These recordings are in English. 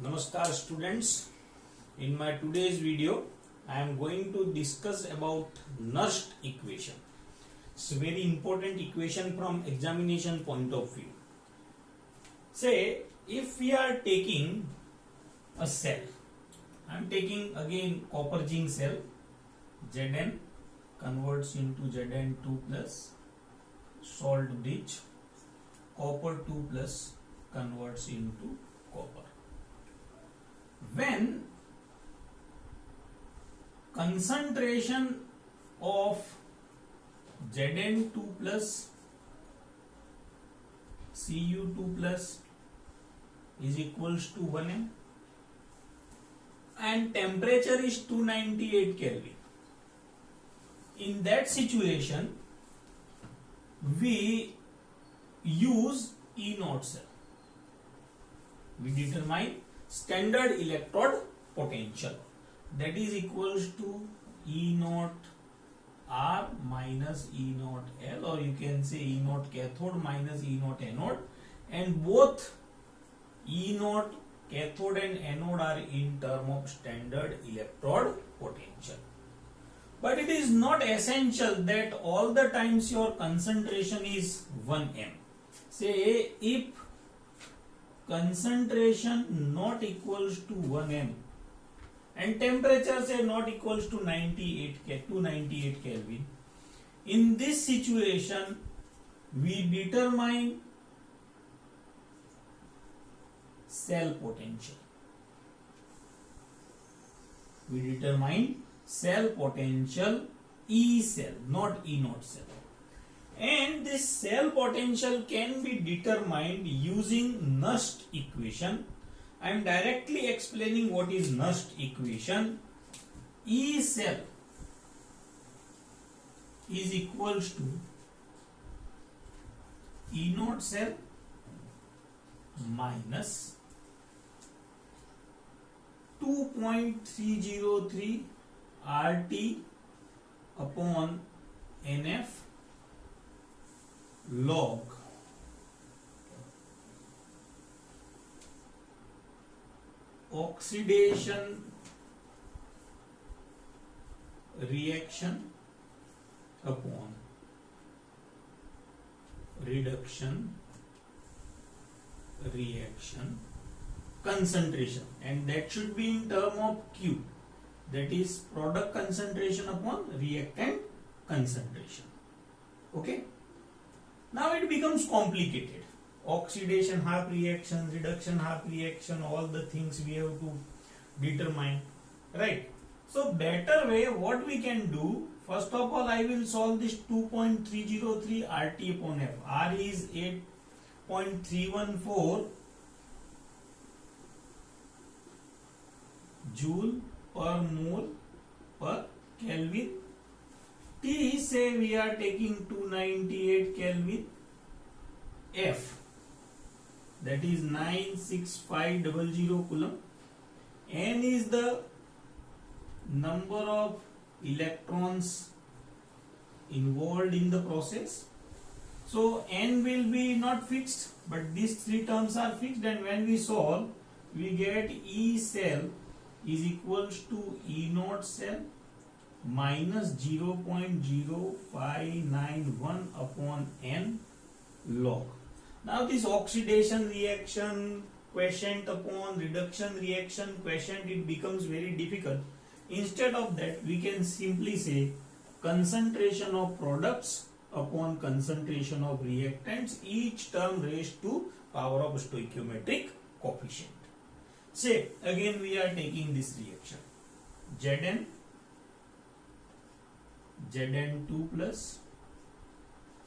Namaskar students. In my today's video, I am going to discuss about Nernst equation. It's a very important equation from examination point of view. Say, if we are taking a cell, I am taking again copper zinc cell, Zn converts into Zn2 plus, salt bridge, copper 2 plus converts into copper. When concentration of Zn2 plus Cu2 plus is equals to 1m and temperature is 298 Kelvin. In that situation, we use E0 cell. We determine standard electrode potential, that is equals to E0 R minus E0 L, or you can say E0 cathode minus E0 anode, and both E0 cathode and anode are in term of standard electrode potential. But it is not essential that all the times your concentration is 1m. Say if concentration not equals to 1m and temperature say not equals to 298 Kelvin, in this situation we determine cell potential. We determine cell potential E cell, not E0 cell. And this cell potential can be determined using Nernst equation. I am directly explaining what is Nernst equation. E cell is equals to E0 cell minus 2.303 RT upon NF log oxidation reaction upon reduction reaction concentration, and that should be in term of Q, that is product concentration upon reactant concentration. Okay. Now it becomes complicated. Oxidation half reaction, reduction half reaction, all the things we have to determine, right? So better way what we can do, first of all I will solve this 2.303 RT upon F. R is 8.314 joule per mole per Kelvin. T say we are taking 298 Kelvin. F, that is 96500 coulomb. N is the number of electrons involved in the process. So N will be not fixed, but these three terms are fixed, and when we solve we get E cell is equals to E0 cell minus 0.0591 upon N log. Now this oxidation reaction quotient upon reduction reaction quotient, it becomes very difficult. Instead of that we can simply say concentration of products upon concentration of reactants, each term raised to power of stoichiometric coefficient. Say again we are taking this reaction, Zn2 plus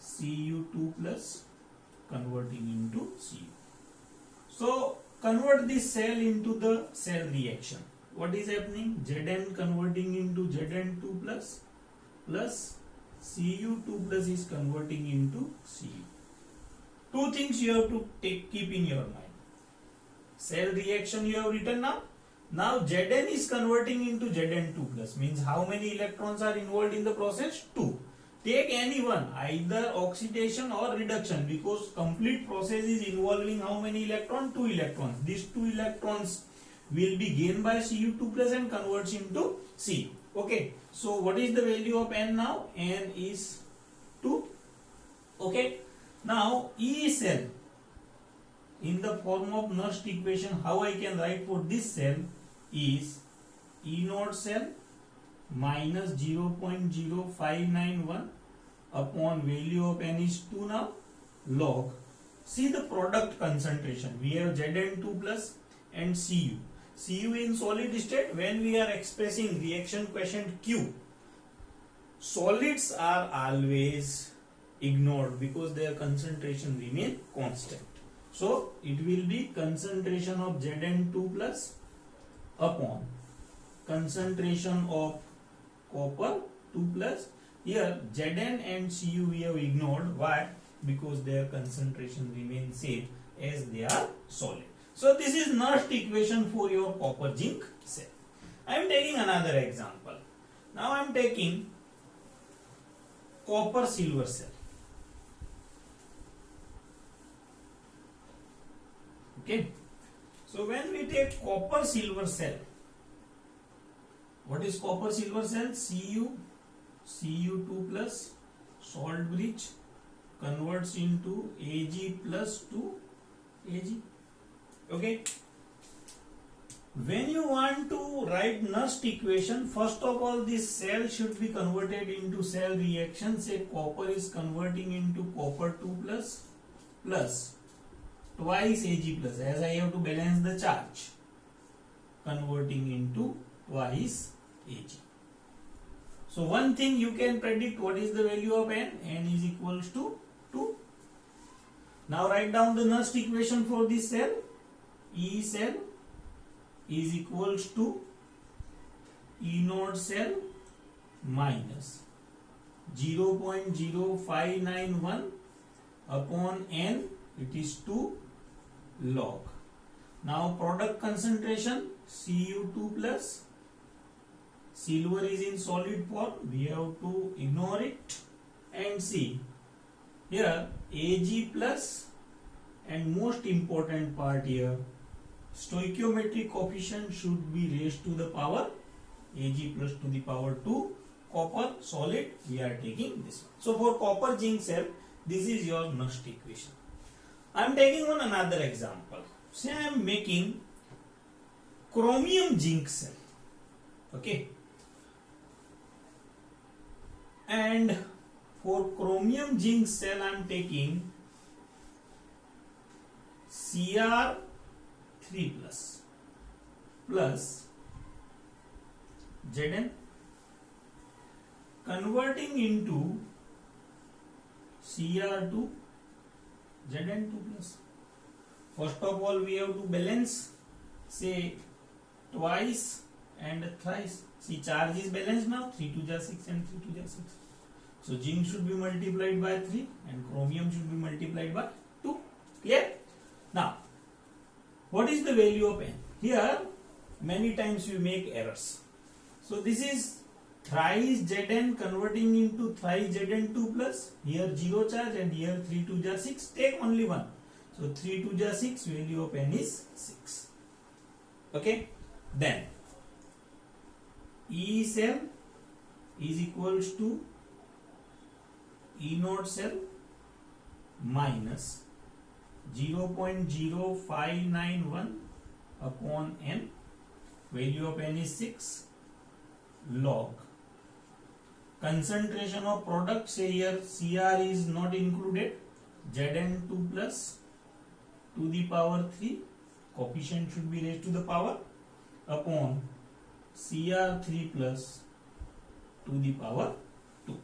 Cu2 plus converting into Cu. So convert this cell into the cell reaction. What is happening? Zn converting into Zn2 plus Cu2 plus is converting into Cu. Two things you have to keep in your mind. Cell reaction you have written now. Now Zn is converting into Zn2 plus, means how many electrons are involved in the process? 2. Take any one, either oxidation or reduction, because complete process is involving how many electrons? 2 electrons. These 2 electrons will be gained by Cu2 plus and converts into C. Okay, so what is the value of N now? N is 2. Okay, now E cell in the form of Nernst equation, how I can write for this cell is E naught cell minus 0.0591 upon value of N is 2 now log. See the product concentration. We have Zn2 plus and Cu. Cu in solid state, when we are expressing reaction quotient Q, solids are always ignored because their concentration remain constant. So it will be concentration of Zn2 plus upon concentration of copper 2 plus. Here Zn and Cu we have ignored. Why? Because their concentration remains same as they are solid. So this is Nernst equation for your copper zinc cell. I am taking another example. Now I am taking copper silver cell. Okay. So when we take copper silver cell, what is copper silver cell? Cu2 plus salt bridge converts into Ag plus 2 Ag. Okay. When you want to write Nernst equation, first of all this cell should be converted into cell reaction. Say copper is converting into copper 2 plus plus twice Ag plus, as I have to balance the charge, converting into twice Ag. So one thing you can predict, what is the value of N? N is equals to 2. Now write down the Nernst equation for this cell. E cell is equals to E naught cell minus 0.0591 upon N, it is 2 log. Now product concentration Cu2 plus, silver is in solid form, we have to ignore it, and see here Ag plus, and most important part here, stoichiometric coefficient should be raised to the power Ag plus to the power 2. Copper solid, we are taking this one. So for copper zinc cell, this is your Nernst equation. I am taking on another example. Say I am making chromium zinc cell. Okay. And for chromium zinc cell, I am taking Cr3 plus Zn converting into Cr2 Zn2 plus. First of all, we have to balance, say twice and thrice. See, charge is balanced now, 3 to the 6 and 3 to the 6. So zinc should be multiplied by 3 and chromium should be multiplied by 2. Clear? Now, what is the value of N? Here, many times we make errors. So this is thrice Zn converting into thrice Zn2 plus. Here 0 charge and here 3 to the 6. Take only one. So 3 to the 6, value of N is 6. Okay. Then E cell is equals to E naught cell minus 0.0591 upon N, value of N is 6 log. Concentration of product, say here Cr is not included, Zn2 plus to the power 3, coefficient should be raised to the power, upon Cr3 plus to the power 2.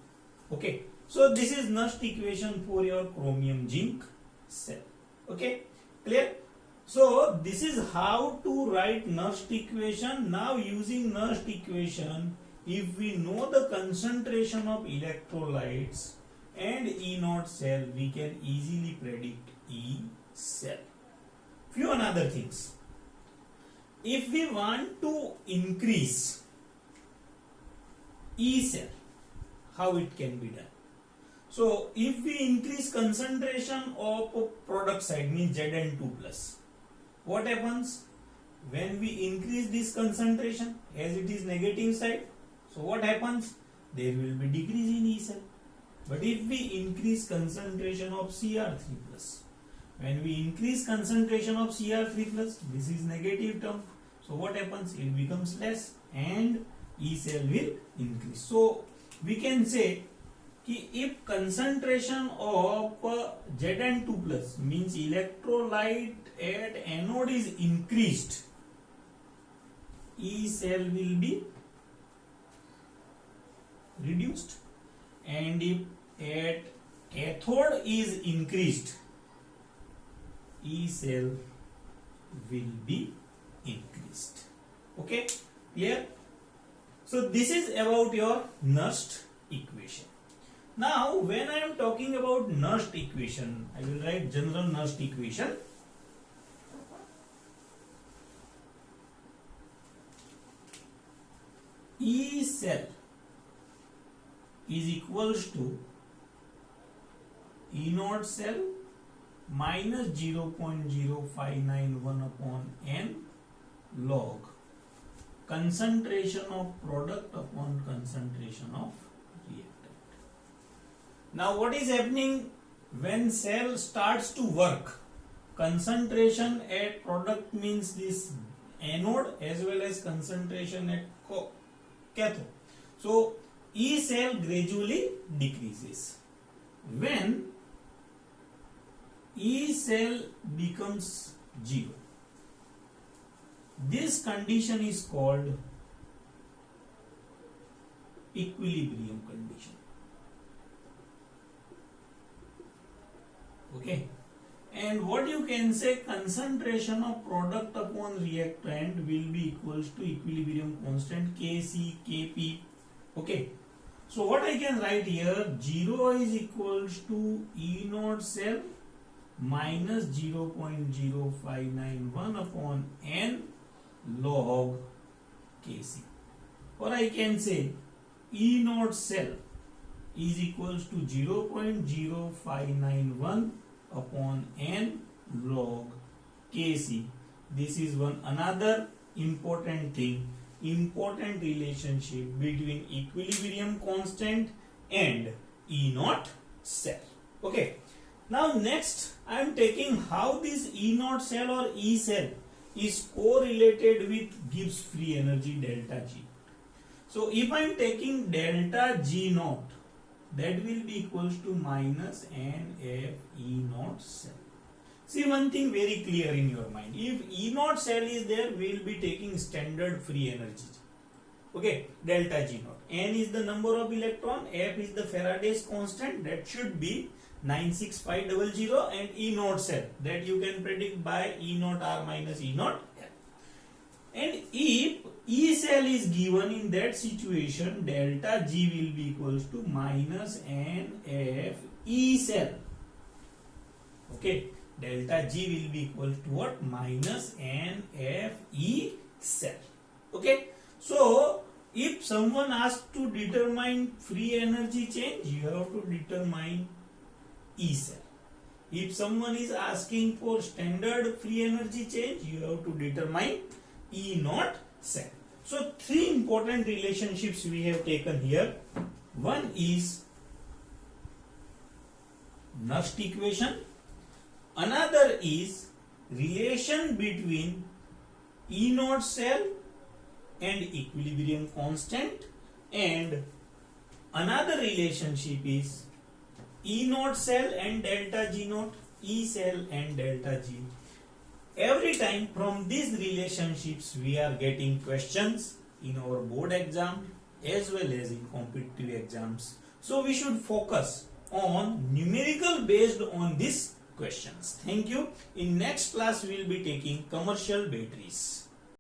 Okay, so this is Nernst equation for your chromium zinc cell. Okay, clear? So this is how to write Nernst equation. Now using Nernst equation, if we know the concentration of electrolytes and E naught cell, we can easily predict E cell. Few another things. If we want to increase E cell, how it can be done? So if we increase concentration of product side, means Zn2 plus, what happens? when we increase this concentration, as it is negative side, so what happens? There will be decrease in E cell. But if we increase concentration of Cr3 plus, when we increase concentration of Cr3 plus, this is negative term. So what happens? It becomes less and E cell will increase. So we can say कि if concentration of Zn2 plus means electrolyte at anode is increased, E cell will be reduced, and if at cathode is increased, E cell will be increased. Okay, clear? So this is about your Nernst equation. Now when I am talking about Nernst equation, I will write general Nernst equation. E cell is equals to E naught cell minus 0.0591 upon n log concentration of product upon concentration of reactant. Now what is happening when cell starts to work? Concentration at product means this anode as well as concentration at cathode. So E cell gradually decreases. When E cell becomes 0, this condition is called equilibrium condition. Okay, and what you can say, concentration of product upon reactant will be equals to equilibrium constant Kc Kp. Okay, so what I can write here, 0 is equals to E naught cell minus 0.0591 upon n log Kc, or I can say E naught cell is equals to 0.0591 upon n log Kc. This is one another important thing, important relationship between equilibrium constant and E naught cell. Okay, now next I am taking how this E naught cell or E cell is correlated with Gibbs free energy delta G. So if I am taking delta G naught, that will be equals to minus NF E naught cell. See one thing very clear in your mind. If E naught cell is there, we will be taking standard free energy. Okay, delta G naught. N is the number of electron, F is the Faraday's constant, that should be 96500, and E naught cell that you can predict by E naught R minus E naught L. And if E cell is given, in that situation delta G will be equals to minus NF E cell. Okay, delta G will be equal to what? Minus NF E cell. Okay, so if someone asks to determine free energy change, you have to determine E cell. If someone is asking for standard free energy change, you have to determine E naught cell. So three important relationships we have taken here. One is Nernst equation. Another is relation between E naught cell and equilibrium constant, and another relationship is E naught cell and delta G naught, E cell and delta G. Every time from these relationships we are getting questions in our board exam as well as in competitive exams. So we should focus on numerical based on these questions. Thank you. In next class we will be taking commercial batteries.